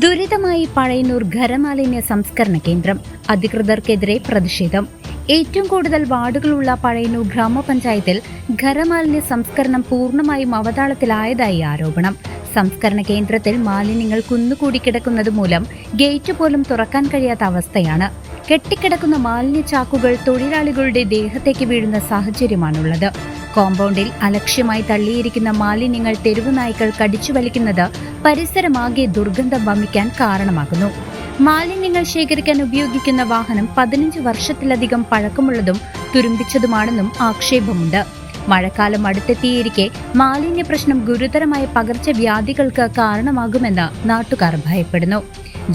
ദുരിതമായി പഴയന്നൂർ ഖരമാലിന്യ സംസ്കരണ കേന്ദ്രം. അധികൃതർക്കെതിരെ പ്രതിഷേധം. ഏറ്റവും കൂടുതൽ വാർഡുകളുള്ള പഴയന്നൂർ ഗ്രാമപഞ്ചായത്തിൽ ഖരമാലിന്യ സംസ്കരണം പൂർണ്ണമായും അവതാളത്തിലായതായി ആരോപണം. സംസ്കരണ കേന്ദ്രത്തിൽ മാലിന്യങ്ങൾ കുന്നുകൂടി കിടക്കുന്നത് മൂലം ഗേറ്റ് പോലും തുറക്കാൻ കഴിയാത്ത അവസ്ഥയാണ്. കെട്ടിക്കിടക്കുന്ന മാലിന്യ ചാക്കുകൾ തൊഴിലാളികളുടെ ദേഹത്തേക്ക് വീഴുന്ന സാഹചര്യമാണുള്ളത്. കോമ്പൗണ്ടിൽ അലക്ഷ്യമായി തള്ളിയിരിക്കുന്ന മാലിന്യങ്ങൾ തെരുവു നായ്ക്കൾ കടിച്ചു വലിക്കുന്നത് പരിസരമാകെ ദുർഗന്ധം വമിക്കാൻ കാരണമാകുന്നു. മാലിന്യങ്ങൾ ശേഖരിക്കാൻ ഉപയോഗിക്കുന്ന വാഹനം 15 വർഷത്തിലധികം പഴക്കമുള്ളതും തുരുമ്പിച്ചതുമാണെന്നും ആക്ഷേപമുണ്ട്. മഴക്കാലം അടുത്തെത്തിയിരിക്കെ മാലിന്യ പ്രശ്നം ഗുരുതരമായ പകർച്ചവ്യാധികൾക്ക് കാരണമാകുമെന്ന് നാട്ടുകാർ ഭയപ്പെടുന്നു.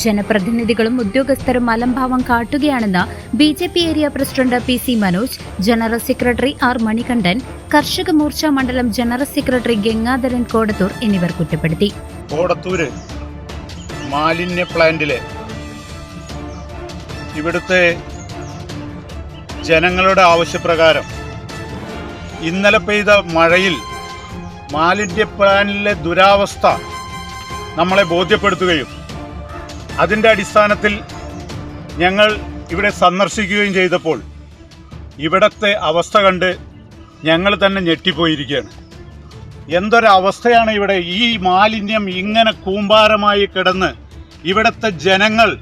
ജനപ്രതിനിധികളും ഉദ്യോഗസ്ഥരും അലംഭാവം കാട്ടുകയാണെന്ന് BJP area president PC Manoj, general secretary R Manikandan, കർഷക മോർച്ച മണ്ഡലം ജനറൽ സെക്രട്ടറി ഗംഗാധരൻ കോടത്തൂർ എന്നിവർ കുറ്റപ്പെടുത്തി. കോടത്തൂര് മാലിന്യ പ്ലാന്റിലെ ഇവിടുത്തെ ജനങ്ങളുടെ ആവശ്യപ്രകാരം ഇന്നലെ പെയ്ത മഴയിൽ മാലിന്യ പ്ലാന്റിലെ ദുരാവസ്ഥ നമ്മളെ ബോധ്യപ്പെടുത്തുകയും അതിൻ്റെ അടിസ്ഥാനത്തിൽ ഞങ്ങൾ ഇവിടെ സന്ദർശിക്കുകയും ചെയ്തപ്പോൾ ഇവിടത്തെ അവസ്ഥ കണ്ട് ഞങ്ങൾ തന്നെ ഞെട്ടിപ്പോയിരിക്കുകയാണ്. എന്തൊരവസ്ഥയാണ് ഇവിടെ! ഈ മാലിന്യം ഇങ്ങനെ കൂമ്പാരമായി കിടന്ന് ഇവിടുത്തെ ജനങ്ങൾ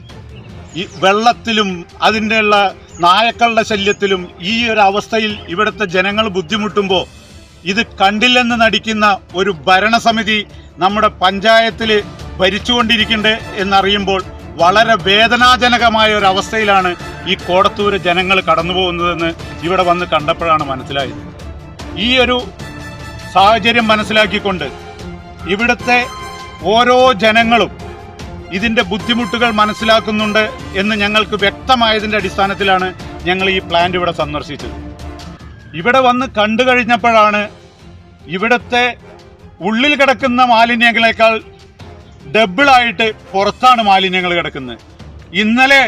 ഈ വെള്ളത്തിലും അതിൻ്റെയുള്ള നായക്കളുടെ ശല്യത്തിലും ഈ ഒരു അവസ്ഥയിൽ ഇവിടുത്തെ ജനങ്ങൾ ബുദ്ധിമുട്ടുമ്പോൾ ഇത് കണ്ടില്ലെന്ന് നടിക്കുന്ന ഒരു ഭരണസമിതി നമ്മുടെ പഞ്ചായത്തിൽ ഭരിച്ചുകൊണ്ടിരിക്കുന്നുണ്ട് എന്നറിയുമ്പോൾ വളരെ വേദനാജനകമായ ഒരു അവസ്ഥയിലാണ് ഈ കോടത്തൂര് ജനങ്ങൾ കടന്നു പോകുന്നതെന്ന് ഇവിടെ വന്ന് കണ്ടപ്പോഴാണ് മനസ്സിലായത്. ഈ ഒരു സാഹചര്യം മനസ്സിലാക്കിക്കൊണ്ട് ഇവിടുത്തെ ഓരോ ജനങ്ങളും ഇതിൻ്റെ ബുദ്ധിമുട്ടുകൾ മനസ്സിലാക്കുന്നുണ്ട് എന്ന് ഞങ്ങൾക്ക് വ്യക്തമായതിൻ്റെ അടിസ്ഥാനത്തിലാണ് ഞങ്ങൾ ഈ പ്ലാന്റ് ഇവിടെ സന്ദർശിച്ചത്. ഇവിടെ വന്ന് കണ്ടു കഴിഞ്ഞപ്പോഴാണ് ഇവിടുത്തെ ഉള്ളിൽ കിടക്കുന്ന മാലിന്യങ്ങളെക്കാൾ ഡബിളായിട്ട് പുറത്താണ് മാലിന്യങ്ങൾ കിടക്കുന്നത്. ഇന്നലെ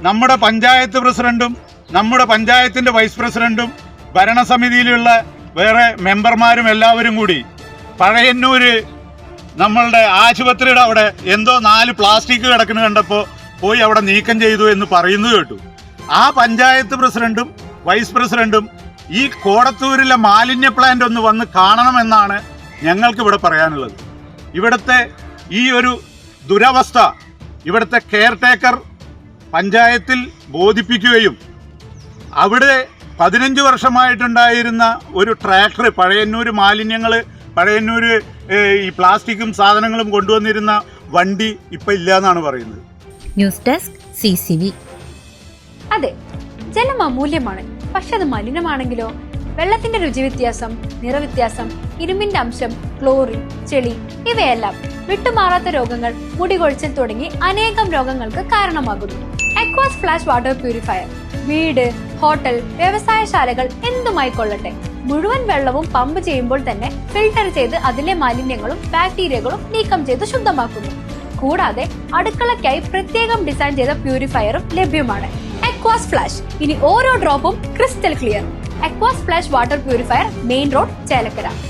നമ്മുടെ പഞ്ചായത്ത് പ്രസിഡന്റും നമ്മുടെ പഞ്ചായത്തിൻ്റെ വൈസ് പ്രസിഡന്റും ഭരണസമിതിയിലുള്ള വേറെ മെമ്പർമാരും എല്ലാവരും കൂടി പഴയന്നൂര് നമ്മളുടെ ആശുപത്രിയുടെ അവിടെ എന്തോ 4 പ്ലാസ്റ്റിക് കിടക്കുന്നത് കണ്ടപ്പോൾ പോയി അവിടെ നീക്കം ചെയ്തു എന്ന് പറയുന്നത് കേട്ടു. ആ പഞ്ചായത്ത് പ്രസിഡന്റും വൈസ് പ്രസിഡന്റും ഈ കോടത്തൂരിലെ മാലിന്യ പ്ലാന്റ് ഒന്ന് വന്ന് കാണണമെന്നാണ് ഞങ്ങൾക്ക് ഇവിടെ പറയാനുള്ളത്. ഇവിടുത്തെ ഈ ഒരു ദുരവസ്ഥ ഇവിടുത്തെ കെയർ ടേക്കർ പഞ്ചായത്തിൽ ബോധിപ്പിക്കുകയും അവിടെ 15 വർഷമായിട്ടുണ്ടായിരുന്ന ഒരു ട്രാക്ടർ പഴയന്നൂര് മാലിന്യങ്ങൾ പഴയന്നൂര് ഈ പ്ലാസ്റ്റിക്കും സാധനങ്ങളും കൊണ്ടുവന്നിരുന്ന വണ്ടി ഇപ്പം ഇല്ല എന്നാണ് പറയുന്നത്. News desk CCV. അതെ, ജലം അമൂല്യമാണ്. പക്ഷെ അത് മലിനമാണെങ്കിലോ? വെള്ളത്തിന്റെ രുചി വ്യത്യാസം, നിറവ്യത്യാസം, ഇരുമ്പിന്റെ അംശം, ക്ലോറിൻ, ചെളി ഇവയെല്ലാം വിട്ടുമാറാത്ത രോഗങ്ങൾ, മുടികൊഴിച്ചിൽ തുടങ്ങി അനേകം രോഗങ്ങൾക്ക് കാരണമാകുന്നു. അക്വാസ് ഫ്ലാഷ് വാട്ടർ പ്യൂരിഫയർ വീട്, ഹോട്ടൽ, വ്യവസായശാലകൾ എന്തുമായിക്കൊള്ളട്ടെ, മുഴുവൻ വെള്ളവും പമ്പ് ചെയ്യുമ്പോൾ തന്നെ ഫിൽട്ടർ ചെയ്ത് അതിലെ മാലിന്യങ്ങളും ബാക്ടീരിയകളും നീക്കം ചെയ്ത് ശുദ്ധമാക്കുന്നു. കൂടാതെ അടുക്കളയ്ക്കായി പ്രത്യേകം ഡിസൈൻ ചെയ്ത പ്യൂരിഫയറും ലഭ്യമാണ്. അക്വാസ് ഫ്ലാഷ്, ഇനി ഓരോ ഡ്രോപ്പും crystal clear. Aquas Flash water purifier, main road, Chelakkara.